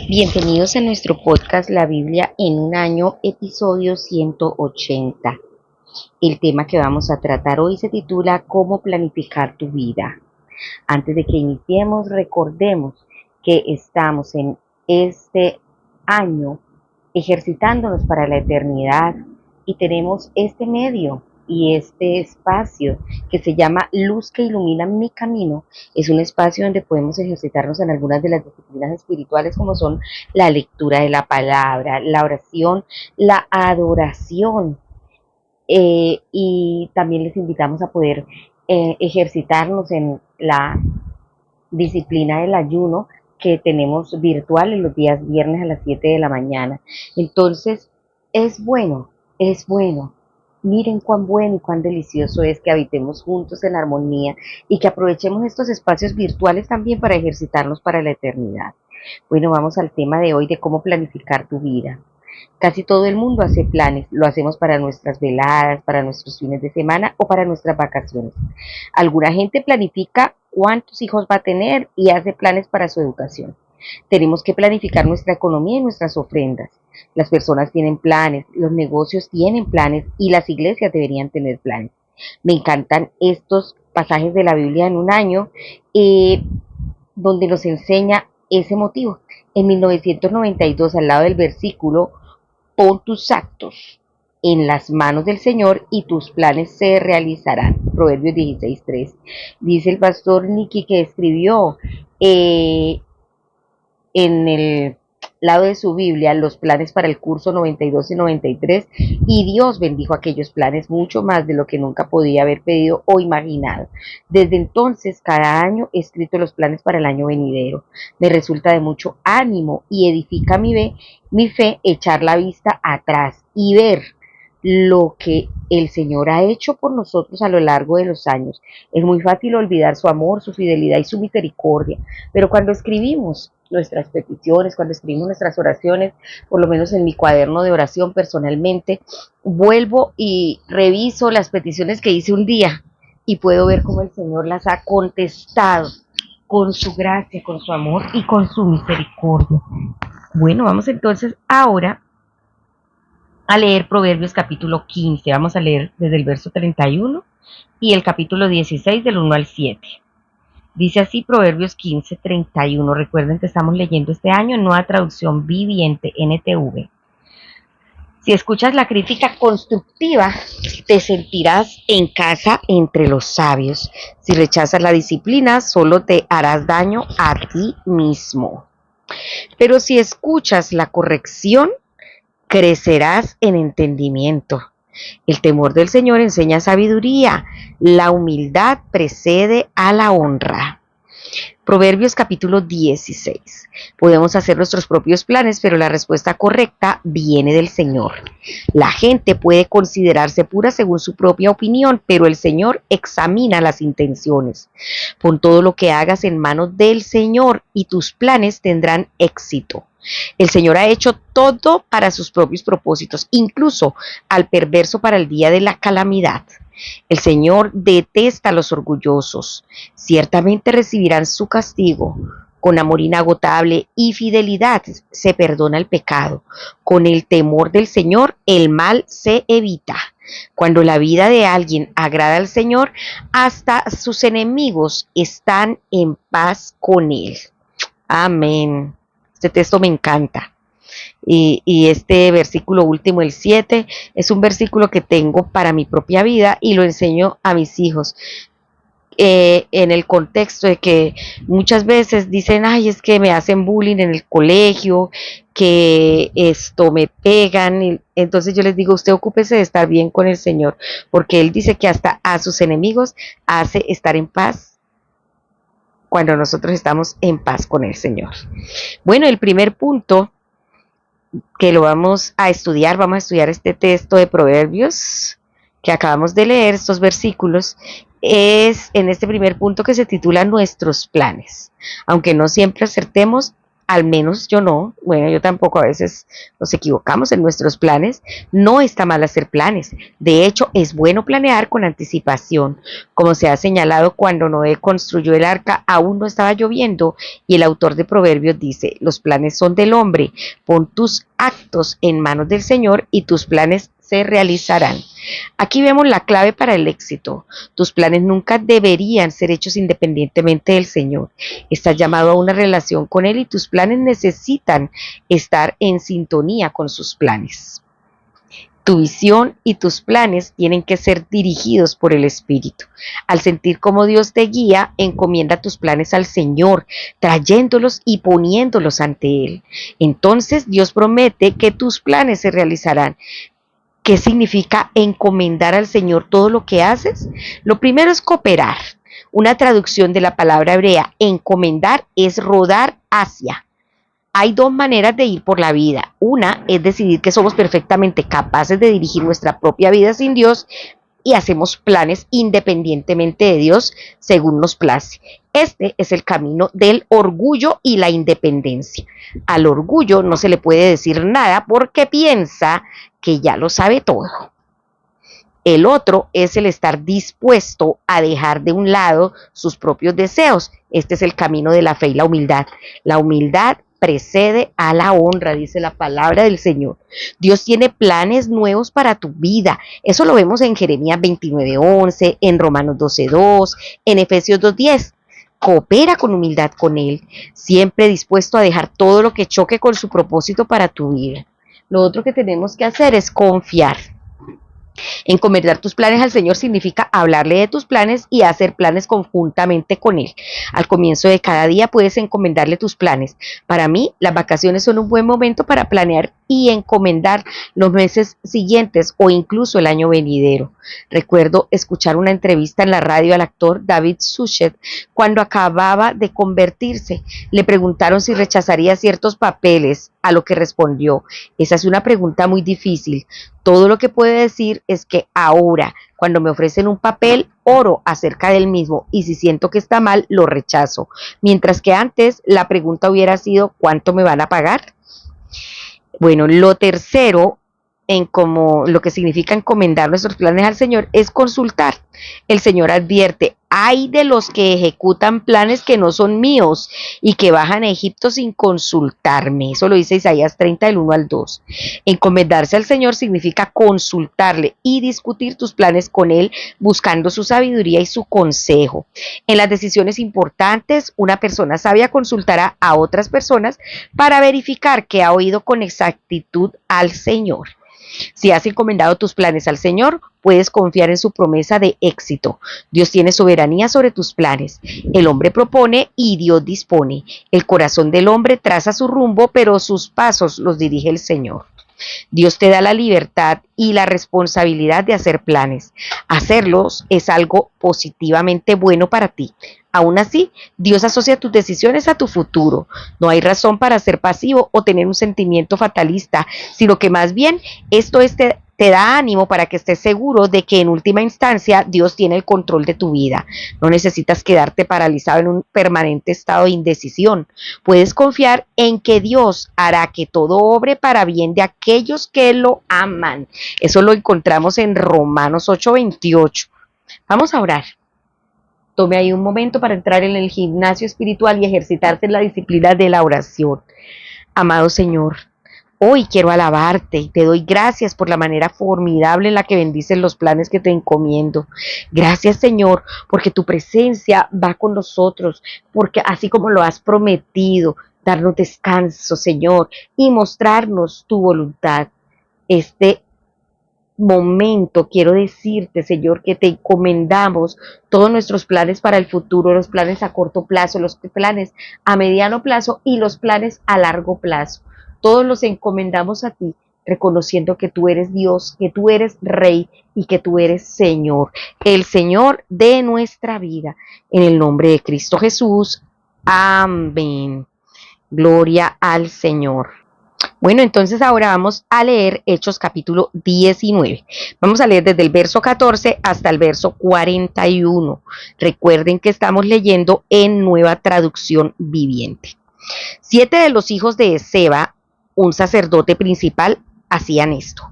Bienvenidos a nuestro podcast La Biblia en un año, episodio 180. El tema que vamos a tratar hoy se titula ¿Cómo planificar tu vida? Antes de que iniciemos, recordemos que estamos en este año ejercitándonos para la eternidad y tenemos este medio y este espacio que se llama Luz que ilumina mi camino. Es un espacio donde podemos ejercitarnos en algunas de las disciplinas espirituales como son la lectura de la palabra, la oración, la adoración, y también les invitamos a poder ejercitarnos en la disciplina del ayuno que tenemos virtual en los días viernes a las 7 de la mañana. Entonces, es bueno, es bueno. Miren cuán bueno y cuán delicioso es que habitemos juntos en armonía y que aprovechemos estos espacios virtuales también para ejercitarnos para la eternidad. Bueno, vamos al tema de hoy de cómo planificar tu vida. Casi todo el mundo hace planes, lo hacemos para nuestras veladas, para nuestros fines de semana o para nuestras vacaciones. Alguna gente planifica cuántos hijos va a tener y hace planes para su educación. Tenemos que planificar nuestra economía y nuestras ofrendas. Las personas tienen planes, los negocios tienen planes y las iglesias deberían tener planes. Me encantan estos pasajes de la Biblia en un año donde nos enseña ese motivo. En 1992, al lado del versículo, pon tus actos en las manos del Señor y tus planes se realizarán. Proverbios 16:3. Dice el pastor Nicky que escribió en el lado de su Biblia los planes para el curso 92 y 93 y Dios bendijo aquellos planes mucho más de lo que nunca podía haber pedido o imaginado. Desde entonces, cada año he escrito los planes para el año venidero. Me resulta de mucho ánimo y edifica mi fe echar la vista atrás y ver lo que el Señor ha hecho por nosotros a lo largo de los años. Es muy fácil olvidar su amor, su fidelidad y su misericordia, pero cuando escribimos nuestras peticiones, cuando escribimos nuestras oraciones, por lo menos en mi cuaderno de oración personalmente, vuelvo y reviso las peticiones que hice un día y puedo ver cómo el Señor las ha contestado con su gracia, con su amor y con su misericordia. Bueno, vamos entonces ahora a leer Proverbios capítulo 15. Vamos a leer desde el verso 31 y el capítulo 16 del 1 al 7. Dice así Proverbios 15, 31. Recuerden que estamos leyendo este año en Nueva Traducción Viviente, NTV. Si escuchas la crítica constructiva, te sentirás en casa entre los sabios. Si rechazas la disciplina, solo te harás daño a ti mismo. Pero si escuchas la corrección, crecerás en entendimiento. El temor del Señor enseña sabiduría. La humildad precede a la honra. Proverbios capítulo 16. Podemos hacer nuestros propios planes, pero la respuesta correcta viene del Señor. La gente puede considerarse pura según su propia opinión, pero el Señor examina las intenciones. Pon todo lo que hagas en manos del Señor y tus planes tendrán éxito. El Señor ha hecho todo para sus propios propósitos, incluso al perverso para el día de la calamidad. El Señor detesta a los orgullosos. Ciertamente recibirán su castigo. Con amor inagotable y fidelidad se perdona el pecado. Con el temor del Señor el mal se evita. Cuando la vida de alguien agrada al Señor, hasta sus enemigos están en paz con él. Amén. Este texto me encanta. Y este versículo último, el 7, es un versículo que tengo para mi propia vida y lo enseño a mis hijos. En el contexto de que muchas veces dicen, ay, es que me hacen bullying en el colegio, que esto me pegan. Y entonces yo les digo, usted ocúpese de estar bien con el Señor, porque Él dice que hasta a sus enemigos hace estar en paz cuando nosotros estamos en paz con el Señor. Bueno, el primer punto que lo vamos a estudiar este texto de Proverbios que acabamos de leer, estos versículos, es en este primer punto que se titula Nuestros planes. Aunque no siempre acertemos, al menos yo no, bueno, yo tampoco, a veces nos equivocamos en nuestros planes. No está mal hacer planes, de hecho es bueno planear con anticipación. Como se ha señalado, cuando Noé construyó el arca aún no estaba lloviendo, y el autor de Proverbios dice: los planes son del hombre, pon tus actos en manos del Señor y tus planes se realizarán. Aquí vemos la clave para el éxito. Tus planes nunca deberían ser hechos independientemente del Señor. Estás llamado a una relación con Él y tus planes necesitan estar en sintonía con sus planes. Tu visión y tus planes tienen que ser dirigidos por el Espíritu. Al sentir cómo Dios te guía, encomienda tus planes al Señor, trayéndolos y poniéndolos ante Él. Entonces Dios promete que tus planes se realizarán. ¿Qué significa encomendar al Señor todo lo que haces? Lo primero es cooperar. Una traducción de la palabra hebrea encomendar es rodar hacia. Hay dos maneras de ir por la vida. Una es decidir que somos perfectamente capaces de dirigir nuestra propia vida sin Dios y hacemos planes independientemente de Dios según nos place. Este es el camino del orgullo y la independencia. Al orgullo no se le puede decir nada porque piensa que ya lo sabe todo. El otro es el estar dispuesto a dejar de un lado sus propios deseos. Este es el camino de la fe y la humildad. La humildad precede a la honra, dice la palabra del Señor. Dios tiene planes nuevos para tu vida. Eso lo vemos en Jeremías 29:11, en Romanos 12:2, en Efesios 2:10. Coopera con humildad con Él, siempre dispuesto a dejar todo lo que choque con su propósito para tu vida. Lo otro que tenemos que hacer es confiar. Encomendar tus planes al Señor significa hablarle de tus planes y hacer planes conjuntamente con Él. Al comienzo de cada día puedes encomendarle tus planes. Para mí, las vacaciones son un buen momento para planear y encomendar los meses siguientes o incluso el año venidero. Recuerdo escuchar una entrevista en la radio al actor David Suchet cuando acababa de convertirse. Le preguntaron si rechazaría ciertos papeles, a lo que respondió: esa es una pregunta muy difícil. Todo lo que puede decir es que ahora, cuando me ofrecen un papel, oro acerca del mismo y si siento que está mal, lo rechazo. Mientras que antes la pregunta hubiera sido: ¿cuánto me van a pagar? Bueno, lo tercero, en como lo que significa encomendar nuestros planes al Señor, es consultar. El Señor advierte: hay de los que ejecutan planes que no son míos y que bajan a Egipto sin consultarme. Eso lo dice Isaías 30, del 1 al 2. Encomendarse al Señor significa consultarle y discutir tus planes con Él, buscando su sabiduría y su consejo. En las decisiones importantes, una persona sabia consultará a otras personas para verificar que ha oído con exactitud al Señor. Si has encomendado tus planes al Señor, puedes confiar en su promesa de éxito. Dios tiene soberanía sobre tus planes. El hombre propone y Dios dispone. El corazón del hombre traza su rumbo, pero sus pasos los dirige el Señor. Dios te da la libertad y la responsabilidad de hacer planes. Hacerlos es algo positivamente bueno para ti. Aún así, Dios asocia tus decisiones a tu futuro. No hay razón para ser pasivo o tener un sentimiento fatalista, sino que más bien esto te da ánimo para que estés seguro de que en última instancia Dios tiene el control de tu vida. No necesitas quedarte paralizado en un permanente estado de indecisión. Puedes confiar en que Dios hará que todo obre para bien de aquellos que lo aman. Eso lo encontramos en Romanos 8:28. Vamos a orar. Tome ahí un momento para entrar en el gimnasio espiritual y ejercitarse en la disciplina de la oración. Amado Señor, hoy quiero alabarte y te doy gracias por la manera formidable en la que bendices los planes que te encomiendo. Gracias, Señor, porque tu presencia va con nosotros, porque así como lo has prometido, darnos descanso, Señor, y mostrarnos tu voluntad. Este momento quiero decirte, Señor, que te encomendamos todos nuestros planes para el futuro, los planes a corto plazo, los planes a mediano plazo y los planes a largo plazo. Todos los encomendamos a ti, reconociendo que tú eres Dios, que tú eres Rey y que tú eres Señor, el Señor de nuestra vida. En el nombre de Cristo Jesús. Amén. Gloria al Señor. Bueno, entonces ahora vamos a leer Hechos capítulo 19. Vamos a leer desde el verso 14 hasta el verso 41. Recuerden que estamos leyendo en Nueva Traducción Viviente. 7 de los hijos de Esceva, un sacerdote principal, hacían esto.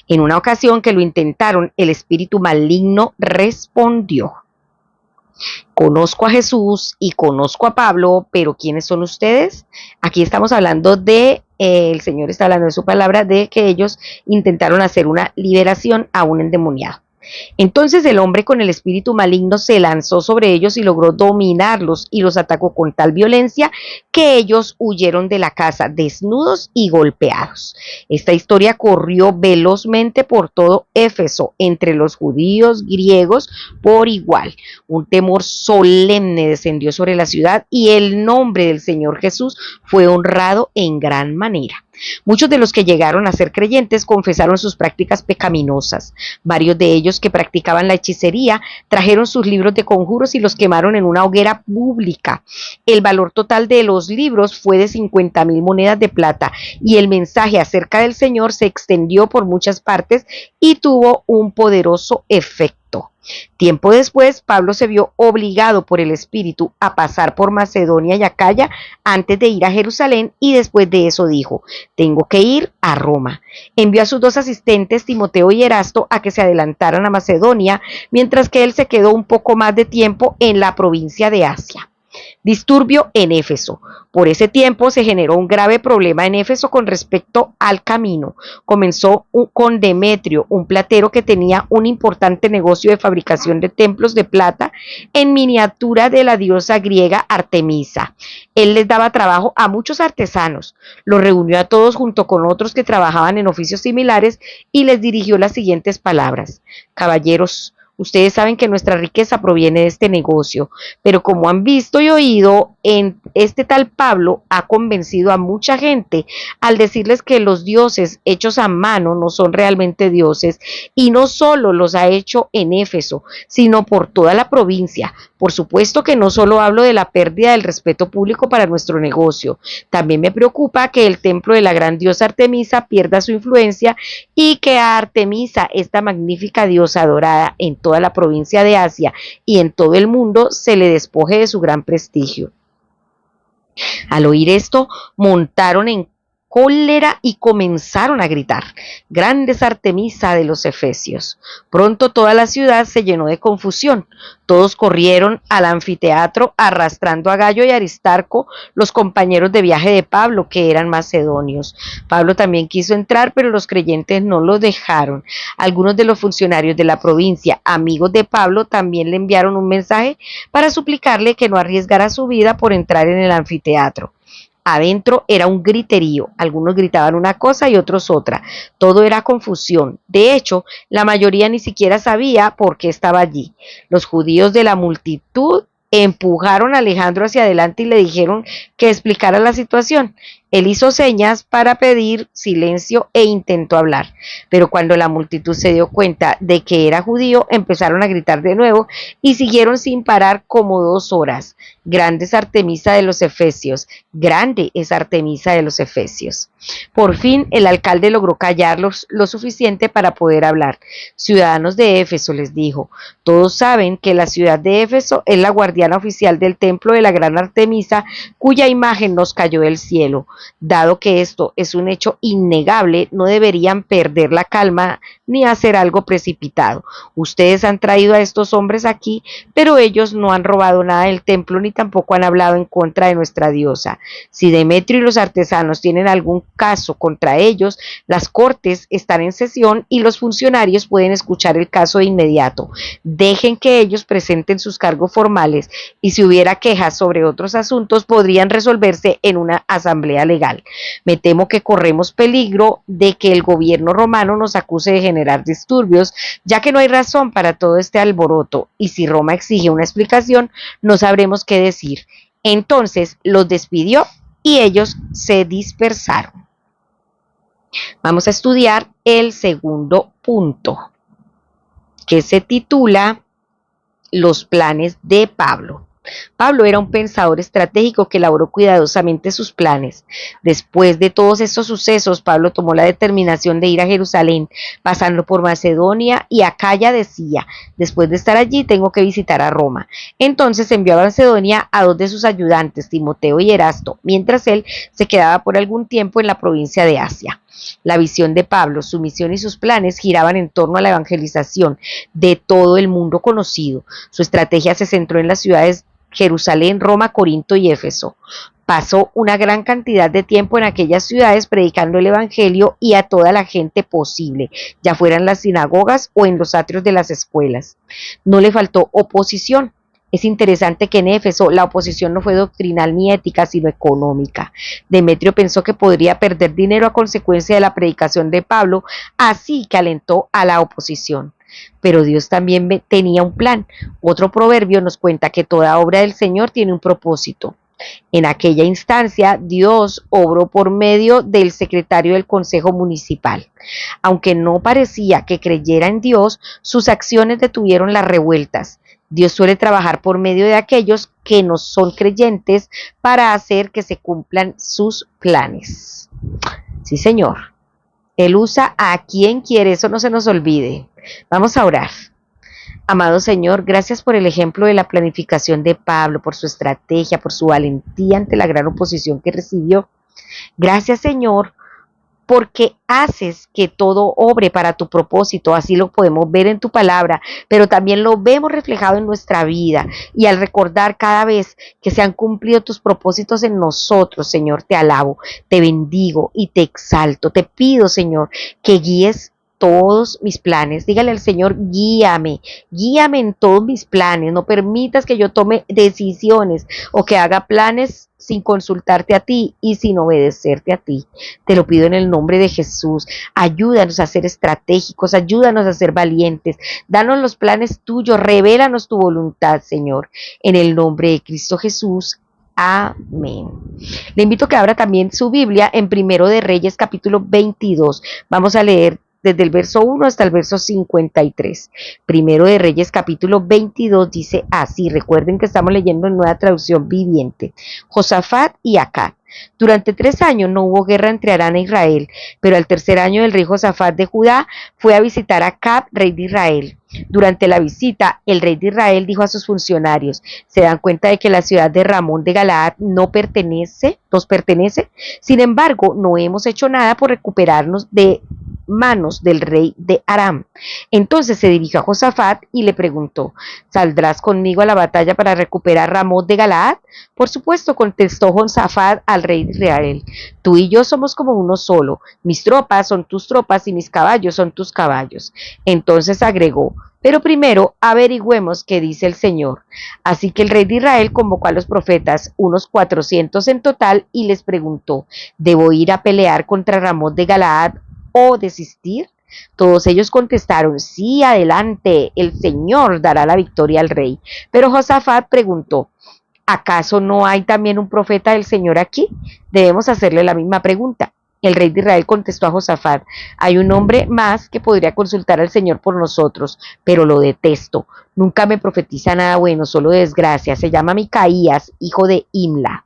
En una ocasión que lo intentaron, el espíritu maligno respondió: conozco a Jesús y conozco a Pablo, pero ¿quiénes son ustedes? Aquí estamos hablando de, el Señor está hablando de su palabra, de que ellos intentaron hacer una liberación a un endemoniado. Entonces el hombre con el espíritu maligno se lanzó sobre ellos y logró dominarlos y los atacó con tal violencia que ellos huyeron de la casa desnudos y golpeados. Esta historia corrió velozmente por todo Éfeso, entre los judíos, griegos, por igual. Un temor solemne descendió sobre la ciudad y el nombre del Señor Jesús fue honrado en gran manera. Muchos de los que llegaron a ser creyentes confesaron sus prácticas pecaminosas. Varios de ellos que practicaban la hechicería trajeron sus libros de conjuros y los quemaron en una hoguera pública. El valor total de los libros fue de 50,000 monedas de plata y el mensaje acerca del Señor se extendió por muchas partes y tuvo un poderoso efecto. Tiempo después, Pablo se vio obligado por el Espíritu a pasar por Macedonia y Acaya antes de ir a Jerusalén, y después de eso dijo: tengo que ir a Roma. Envió a sus 2 asistentes, Timoteo y Erasto, a que se adelantaran a Macedonia, mientras que él se quedó un poco más de tiempo en la provincia de Asia. Disturbio en Éfeso. Por ese tiempo se generó un grave problema en Éfeso con respecto al camino. Comenzó con Demetrio, un platero que tenía un importante negocio de fabricación de templos de plata en miniatura de la diosa griega Artemisa. Él les daba trabajo a muchos artesanos, los reunió a todos junto con otros que trabajaban en oficios similares y les dirigió las siguientes palabras: caballeros, ustedes saben que nuestra riqueza proviene de este negocio, pero como han visto y oído, este tal Pablo ha convencido a mucha gente al decirles que los dioses hechos a mano no son realmente dioses, y no solo los ha hecho en Éfeso, sino por toda la provincia. Por supuesto que no solo hablo de la pérdida del respeto público para nuestro negocio, también me preocupa que el templo de la gran diosa Artemisa pierda su influencia y que a Artemisa, esta magnífica diosa adorada en toda la provincia de Asia y en todo el mundo, se le despoje de su gran prestigio. Al oír esto, montaron en cólera y comenzaron a gritar: grande es Artemisa de los Efesios. Pronto toda la ciudad se llenó de confusión. Todos corrieron al anfiteatro arrastrando a Gayo y Aristarco, los compañeros de viaje de Pablo, que eran macedonios. Pablo también quiso entrar, pero los creyentes no lo dejaron. Algunos de los funcionarios de la provincia, amigos de Pablo, también le enviaron un mensaje para suplicarle que no arriesgara su vida por entrar en el anfiteatro. Adentro era un griterío, algunos gritaban una cosa y otros otra, todo era confusión. De hecho, la mayoría ni siquiera sabía por qué estaba allí. Los judíos de la multitud empujaron a Alejandro hacia adelante y le dijeron que explicara la situación. Él hizo señas para pedir silencio e intentó hablar, pero cuando la multitud se dio cuenta de que era judío, empezaron a gritar de nuevo y siguieron sin parar como 2 horas. Grande es Artemisa de los Efesios, grande es Artemisa de los Efesios. Por fin el alcalde logró callarlos lo suficiente para poder hablar. Ciudadanos de Éfeso, les dijo, todos saben que la ciudad de Éfeso es la guardiana oficial del templo de la gran Artemisa, cuya imagen nos cayó del cielo. Dado que esto es un hecho innegable, no deberían perder la calma ni hacer algo precipitado. Ustedes han traído a estos hombres aquí, pero ellos no han robado nada del templo ni tampoco han hablado en contra de nuestra diosa. Si Demetrio y los artesanos tienen algún caso contra ellos, las cortes están en sesión y los funcionarios pueden escuchar el caso de inmediato. Dejen que ellos presenten sus cargos formales y si hubiera quejas sobre otros asuntos podrían resolverse en una asamblea legal. Me temo que corremos peligro de que el gobierno romano nos acuse de generar disturbios, ya que no hay razón para todo este alboroto, y si Roma exige una explicación, no sabremos qué decir. Entonces los despidió y ellos se dispersaron. Vamos a estudiar el segundo punto, que se titula Los planes de Pablo. Pablo era un pensador estratégico que elaboró cuidadosamente sus planes. Después de todos estos sucesos, Pablo tomó la determinación de ir a Jerusalén, pasando por Macedonia, y Acaya decía: después de estar allí tengo que visitar a Roma. Entonces envió a Macedonia a dos de sus ayudantes, Timoteo y Erasto, mientras él se quedaba por algún tiempo en la provincia de Asia. La visión de Pablo, su misión y sus planes giraban en torno a la evangelización de todo el mundo conocido. Su estrategia se centró en las ciudades Jerusalén, Roma, Corinto y Éfeso. Pasó una gran cantidad de tiempo en aquellas ciudades predicando el evangelio y a toda la gente posible, ya fuera en las sinagogas o en los atrios de las escuelas. No le faltó oposición. Es interesante que en Éfeso la oposición no fue doctrinal ni ética, sino económica. Demetrio pensó que podría perder dinero a consecuencia de la predicación de Pablo, así que alentó a la oposición. Pero Dios también tenía un plan. Otro proverbio nos cuenta que toda obra del Señor tiene un propósito. En aquella instancia, Dios obró por medio del secretario del Consejo Municipal. Aunque no parecía que creyera en Dios, sus acciones detuvieron las revueltas. Dios suele trabajar por medio de aquellos que no son creyentes para hacer que se cumplan sus planes. Sí, Señor. Él usa a quien quiere, eso no se nos olvide. Vamos a orar. Amado Señor, gracias por el ejemplo de la planificación de Pablo, por su estrategia, por su valentía ante la gran oposición que recibió. Gracias, Señor, porque haces que todo obre para tu propósito. Así lo podemos ver en tu palabra, pero también lo vemos reflejado en nuestra vida. Y al recordar cada vez que se han cumplido tus propósitos en nosotros, Señor, te alabo, te bendigo y te exalto. Te pido, Señor, que guíes todos mis planes. Dígale al Señor: guíame, guíame en todos mis planes. No permitas que yo tome decisiones o que haga planes sin consultarte a ti y sin obedecerte a ti. Te lo pido en el nombre de Jesús. Ayúdanos a ser estratégicos, ayúdanos a ser valientes. Danos los planes tuyos, revélanos tu voluntad, Señor. En el nombre de Cristo Jesús. Amén. Le invito a que abra también su Biblia en Primero de Reyes, capítulo 22. Vamos a leer desde el verso 1 hasta el verso 53. Primero de Reyes, capítulo 22, dice así. Recuerden que estamos leyendo en Nueva Traducción Viviente. Josafat y Acab. Durante 3 años no hubo guerra entre Aram e Israel, pero al tercer año el rey Josafat de Judá fue a visitar a Acab, rey de Israel. Durante la visita, el rey de Israel dijo a sus funcionarios: ¿se dan cuenta de que la ciudad de Ramón de Galaad nos pertenece? Sin embargo, no hemos hecho nada por recuperarnos de manos del rey de Aram. Entonces se dirigió a Josafat y le preguntó: ¿saldrás conmigo a la batalla para recuperar Ramón de Galaad? Por supuesto, contestó Josafat al rey de Israel: tú y yo somos como uno solo, mis tropas son tus tropas y mis caballos son tus caballos. Entonces agregó: pero primero averigüemos qué dice el Señor. Así que el rey de Israel convocó a los profetas, unos 400 en total, y les preguntó: ¿debo ir a pelear contra Ramón de Galaad o desistir? Todos ellos contestaron: sí, adelante, el Señor dará la victoria al rey. Pero Josafat preguntó: ¿acaso no hay también un profeta del Señor aquí? Debemos hacerle la misma pregunta. El rey de Israel contestó a Josafat: hay un hombre más que podría consultar al Señor por nosotros, pero lo detesto. Nunca me profetiza nada bueno, solo desgracia. Se llama Micaías, hijo de Imla.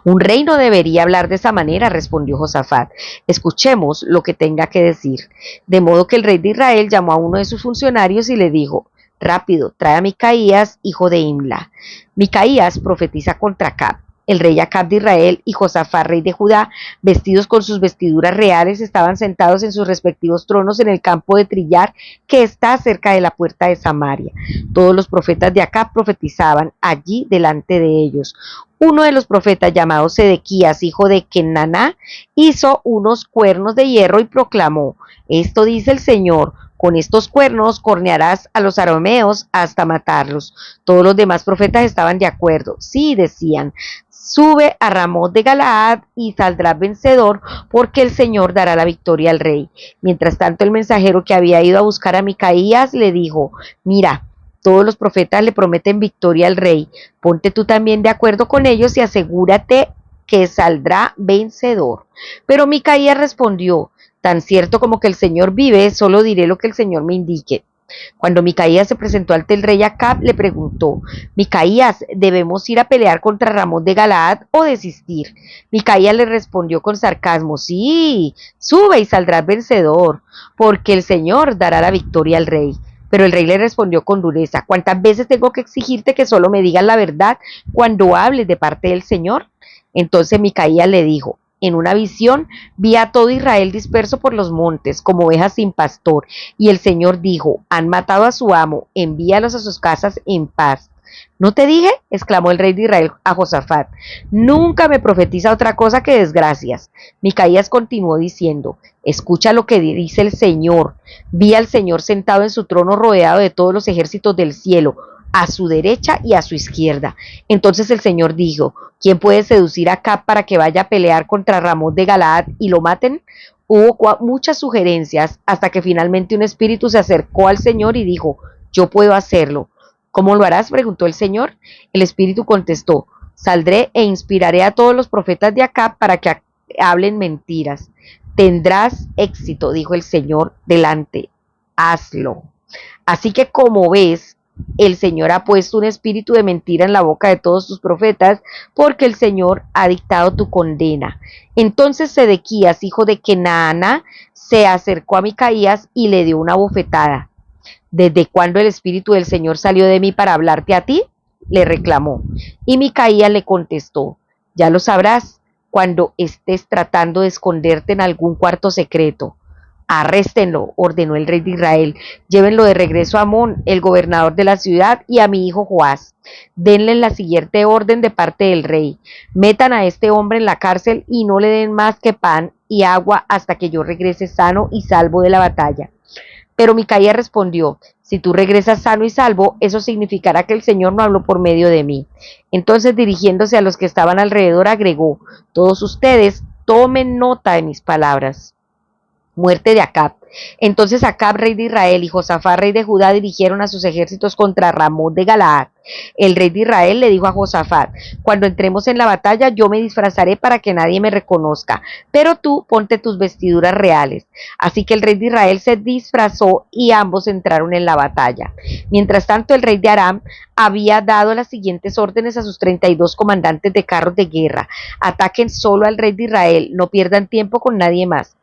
Un rey no debería hablar de esa manera, respondió Josafat. Escuchemos lo que tenga que decir. De modo que el rey de Israel llamó a uno de sus funcionarios y le dijo: rápido, trae a Micaías, hijo de Imla. Micaías profetiza contra Acab. El rey Acab de Israel y Josafat, rey de Judá, vestidos con sus vestiduras reales, estaban sentados en sus respectivos tronos en el campo de trillar que está cerca de la puerta de Samaria. Todos los profetas de Acab profetizaban allí delante de ellos. Uno de los profetas, llamado Sedequías, hijo de Kenaná, hizo unos cuernos de hierro y proclamó: esto dice el Señor: con estos cuernos cornearás a los arameos hasta matarlos. Todos los demás profetas estaban de acuerdo. Sí, decían: sube a Ramón de Galaad y saldrás vencedor, porque el Señor dará la victoria al rey. Mientras tanto, el mensajero que había ido a buscar a Micaías le dijo: mira, todos los profetas le prometen victoria al rey. Ponte tú también de acuerdo con ellos y asegúrate que saldrá vencedor. Pero Micaías respondió: tan cierto como que el Señor vive, solo diré lo que el Señor me indique. Cuando Micaías se presentó ante el rey Acab, le preguntó: Micaías, ¿debemos ir a pelear contra Ramón de Galaad o desistir? Micaías le respondió con sarcasmo: sí, sube y saldrás vencedor, porque el Señor dará la victoria al rey. Pero el rey le respondió con dureza: ¿cuántas veces tengo que exigirte que solo me digas la verdad cuando hables de parte del Señor? Entonces Micaías le dijo: en una visión vi a todo Israel disperso por los montes, como ovejas sin pastor, y el Señor dijo: han matado a su amo, envíalos a sus casas en paz. ¿No te dije?, exclamó el rey de Israel a Josafat. Nunca me profetiza otra cosa que desgracias. Micaías continuó diciendo: escucha lo que dice el Señor. Vi al Señor sentado en su trono rodeado de todos los ejércitos del cielo, a su derecha y a su izquierda. Entonces el Señor dijo: ¿quién puede seducir a Acab para que vaya a pelear contra Ramón de Galaad y lo maten? Hubo muchas sugerencias hasta que finalmente un espíritu se acercó al Señor y dijo: yo puedo hacerlo. ¿Cómo lo harás?, preguntó el Señor. El espíritu contestó: saldré e inspiraré a todos los profetas de Acab para que hablen mentiras. Tendrás éxito, dijo el Señor delante. Hazlo. Así que, como ves, el Señor ha puesto un espíritu de mentira en la boca de todos tus profetas, porque el Señor ha dictado tu condena. Entonces Sedequías, hijo de Kenaana, se acercó a Micaías y le dio una bofetada. ¿Desde cuándo el espíritu del Señor salió de mí para hablarte a ti?, le reclamó. Y Micaías le contestó: ya lo sabrás cuando estés tratando de esconderte en algún cuarto secreto. Arréstenlo, ordenó el rey de Israel. Llévenlo de regreso a Amón, el gobernador de la ciudad, y a mi hijo Joás. Denle la siguiente orden de parte del rey: metan a este hombre en la cárcel y no le den más que pan y agua hasta que yo regrese sano y salvo de la batalla. Pero Micaías respondió: si tú regresas sano y salvo, eso significará que el Señor no habló por medio de mí. Entonces, dirigiéndose a los que estaban alrededor, agregó: todos ustedes tomen nota de mis palabras. Muerte de Acab. Entonces Acab, rey de Israel, y Josafat, rey de Judá, dirigieron a sus ejércitos contra Ramón de Galaad. El rey de Israel le dijo a Josafat: cuando entremos en la batalla, yo me disfrazaré para que nadie me reconozca, pero tú ponte tus vestiduras reales. Así que el rey de Israel se disfrazó y ambos entraron en la batalla. Mientras tanto, el rey de Aram había dado las siguientes órdenes a sus 32 comandantes de carros de guerra: ataquen solo al rey de Israel, no pierdan tiempo con nadie más.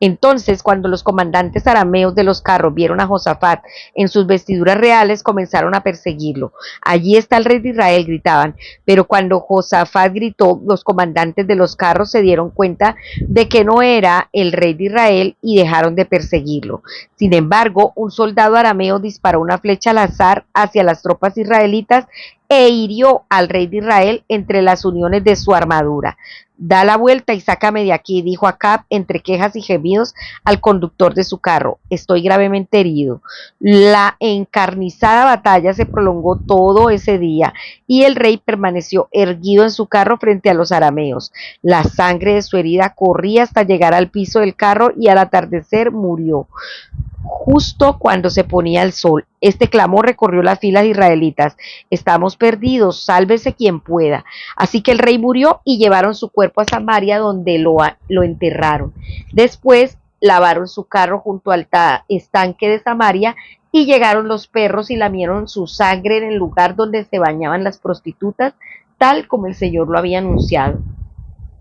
Entonces, cuando los comandantes arameos de los carros vieron a Josafat en sus vestiduras reales, comenzaron a perseguirlo. Allí está el rey de Israel, gritaban. Pero cuando Josafat gritó, los comandantes de los carros se dieron cuenta de que no era el rey de Israel y dejaron de perseguirlo. Sin embargo, un soldado arameo disparó una flecha al azar hacia las tropas israelitas e hirió al rey de Israel entre las uniones de su armadura. Da la vuelta y sácame de aquí, dijo Acab entre quejas y gemidos al conductor de su carro. Estoy gravemente herido. La encarnizada batalla se prolongó todo ese día y el rey permaneció erguido en su carro frente a los arameos. La sangre de su herida corría hasta llegar al piso del carro y al atardecer murió. Justo cuando se ponía el sol, este clamor recorrió las filas israelitas: estamos perdidos, sálvese quien pueda. Así que el rey murió y llevaron su cuerpo a Samaria, donde lo enterraron. Después lavaron su carro junto al estanque de Samaria y llegaron los perros y lamieron su sangre en el lugar donde se bañaban las prostitutas, tal como el Señor lo había anunciado.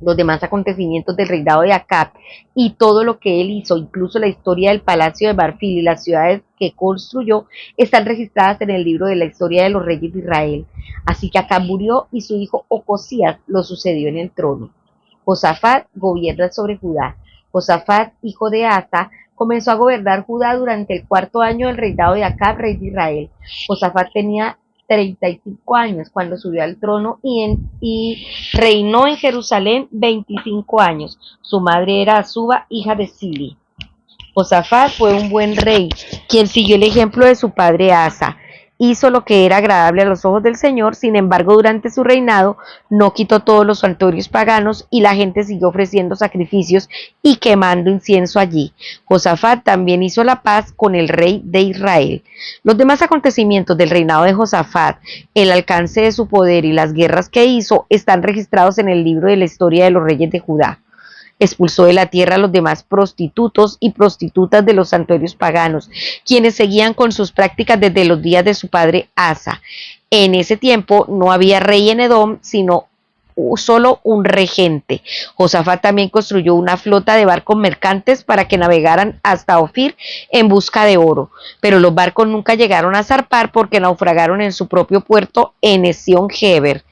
Los demás acontecimientos del reinado de Acab y todo lo que él hizo, incluso la historia del palacio de marfil y las ciudades que construyó, están registradas en el libro de la historia de los reyes de Israel. Así que Acab murió y su hijo Ocosías lo sucedió en el trono. Josafat gobierna sobre Judá. Josafat, hijo de Asa, comenzó a gobernar Judá durante el 4º año del reinado de Acab, rey de Israel. Josafat tenía 35 años cuando subió al trono y reinó en Jerusalén 25 años. Su madre era Azuba, hija de Sili. Josafat fue un buen rey, quien siguió el ejemplo de su padre Asa. Hizo lo que era agradable a los ojos del Señor. Sin embargo, durante su reinado no quitó todos los santuarios paganos y la gente siguió ofreciendo sacrificios y quemando incienso allí. Josafat también hizo la paz con el rey de Israel. Los demás acontecimientos del reinado de Josafat, el alcance de su poder y las guerras que hizo están registrados en el libro de la historia de los reyes de Judá. Expulsó de la tierra a los demás prostitutos y prostitutas de los santuarios paganos, quienes seguían con sus prácticas desde los días de su padre Asa. En ese tiempo no había rey en Edom, sino solo un regente. Josafat también construyó una flota de barcos mercantes para que navegaran hasta Ofir en busca de oro, pero los barcos nunca llegaron a zarpar porque naufragaron en su propio puerto en Esión-Geber.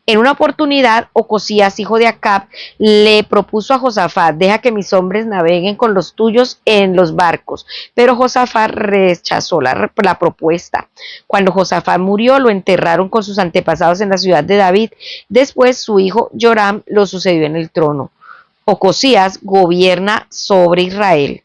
En una oportunidad, Ocosías, hijo de Acab, le propuso a Josafat: deja que mis hombres naveguen con los tuyos en los barcos. Pero Josafat rechazó la propuesta. Cuando Josafat murió, lo enterraron con sus antepasados en la ciudad de David. Después, su hijo Joram lo sucedió en el trono. Ocosías gobierna sobre Israel.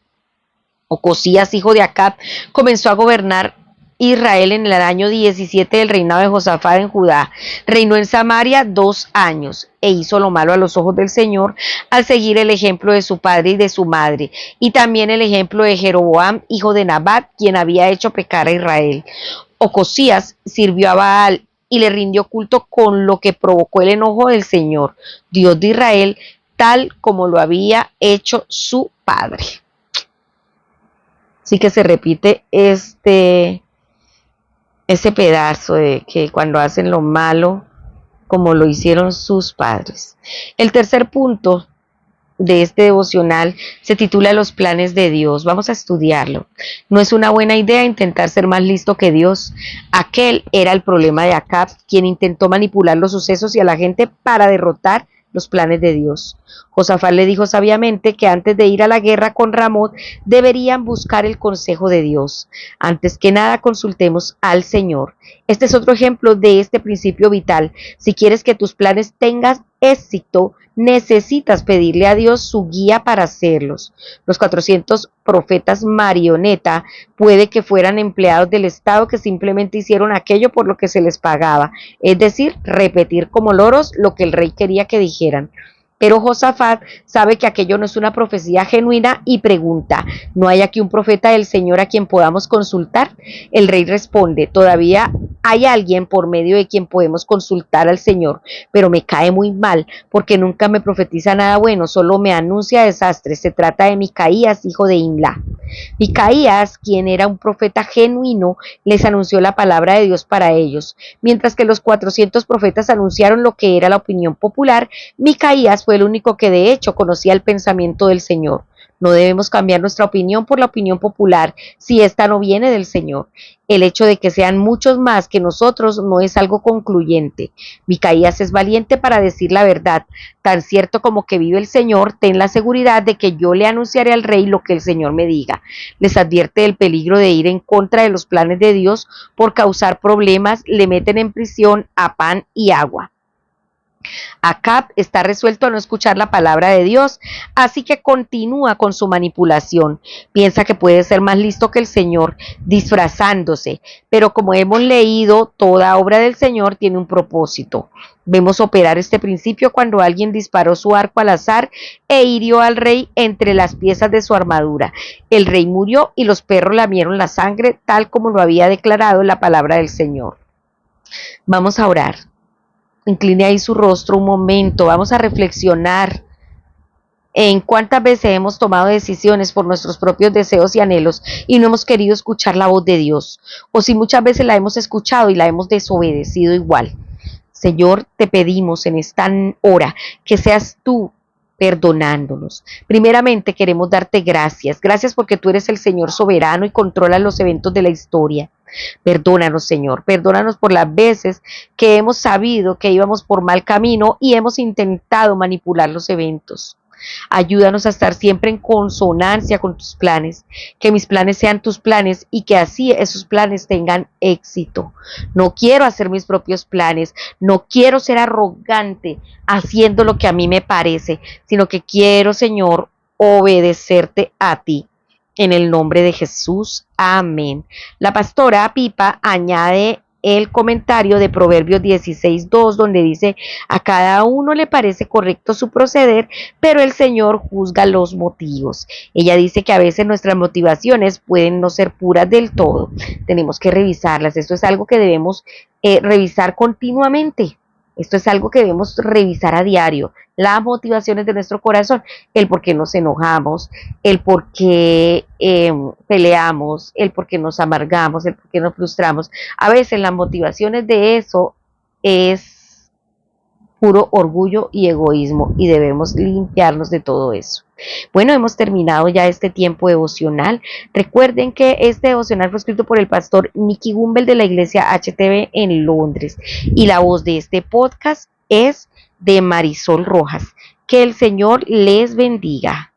Ocosías, hijo de Acab, comenzó a gobernar Israel en el año 17 del reinado de Josafat en Judá. Reinó en Samaria 2 años e hizo lo malo a los ojos del Señor al seguir el ejemplo de su padre y de su madre, y también el ejemplo de Jeroboam, hijo de Nabat, quien había hecho pecar a Israel. Ocosías sirvió a Baal y le rindió culto, con lo que provocó el enojo del Señor, Dios de Israel, tal como lo había hecho su padre. Así que se repite ese pedazo de que cuando hacen lo malo, como lo hicieron sus padres. El tercer punto de este devocional se titula Los planes de Dios. Vamos a estudiarlo. No es una buena idea intentar ser más listo que Dios. Aquel era el problema de Acab, quien intentó manipular los sucesos y a la gente para derrotar los planes de Dios. Josafat le dijo sabiamente que antes de ir a la guerra con Ramot deberían buscar el consejo de Dios. Antes que nada, consultemos al Señor. Este es otro ejemplo de este principio vital. Si quieres que tus planes tengan éxito, necesitas pedirle a Dios su guía para hacerlos. Los 400 profetas marioneta puede que fueran empleados del Estado que simplemente hicieron aquello por lo que se les pagaba, es decir, repetir como loros lo que el rey quería que dijeran. Pero Josafat sabe que aquello no es una profecía genuina y pregunta: ¿no hay aquí un profeta del Señor a quien podamos consultar? El rey responde: todavía hay alguien por medio de quien podemos consultar al Señor, pero me cae muy mal porque nunca me profetiza nada bueno, solo me anuncia desastres. Se trata de Micaías, hijo de Imla. Micaías, quien era un profeta genuino, les anunció la palabra de Dios para ellos. Mientras que los 400 profetas anunciaron lo que era la opinión popular, Micaías fue el único que de hecho conocía el pensamiento del Señor. No debemos cambiar nuestra opinión por la opinión popular si ésta no viene del Señor. El hecho de que sean muchos más que nosotros no es algo concluyente. Micaías es valiente para decir la verdad. Tan cierto como que vive el Señor, ten la seguridad de que yo le anunciaré al rey lo que el Señor me diga. Les advierte del peligro de ir en contra de los planes de Dios por causar problemas. Le meten en prisión a pan y agua. Acab está resuelto a no escuchar la palabra de Dios, así que continúa con su manipulación. Piensa que puede ser más listo que el Señor, disfrazándose, pero como hemos leído, toda obra del Señor tiene un propósito. Vemos operar este principio cuando alguien disparó su arco al azar e hirió al rey entre las piezas de su armadura. El rey murió y los perros lamieron la sangre, tal como lo había declarado la palabra del Señor. Vamos a orar. Incline ahí su rostro un momento, vamos a reflexionar en cuántas veces hemos tomado decisiones por nuestros propios deseos y anhelos y no hemos querido escuchar la voz de Dios, o si muchas veces la hemos escuchado y la hemos desobedecido igual. Señor, te pedimos en esta hora que seas tú perdonándonos. Primeramente queremos darte gracias, gracias porque tú eres el Señor soberano y controlas los eventos de la historia. Perdónanos, Señor, perdónanos por las veces que hemos sabido que íbamos por mal camino y hemos intentado manipular los eventos. Ayúdanos a estar siempre en consonancia con tus planes, que mis planes sean tus planes y que así esos planes tengan éxito. No quiero hacer mis propios planes, no quiero ser arrogante haciendo lo que a mí me parece, sino que quiero, Señor, obedecerte a ti. En el nombre de Jesús, amén. La pastora Pipa añade el comentario de Proverbios 16:2, donde dice: a cada uno le parece correcto su proceder, pero el Señor juzga los motivos. Ella dice que a veces nuestras motivaciones pueden no ser puras del todo. Tenemos que revisarlas. Esto es algo que debemos revisar continuamente. Esto es algo que debemos revisar a diario. Las motivaciones de nuestro corazón, el por qué nos enojamos, el por qué peleamos, el por qué nos amargamos, el por qué nos frustramos. A veces las motivaciones de eso es puro orgullo y egoísmo y debemos limpiarnos de todo eso. Bueno, hemos terminado ya este tiempo devocional. Recuerden que este devocional fue escrito por el pastor Nicky Gumbel de la iglesia HTV en Londres y la voz de este podcast es de Marisol Rojas. Que el Señor les bendiga.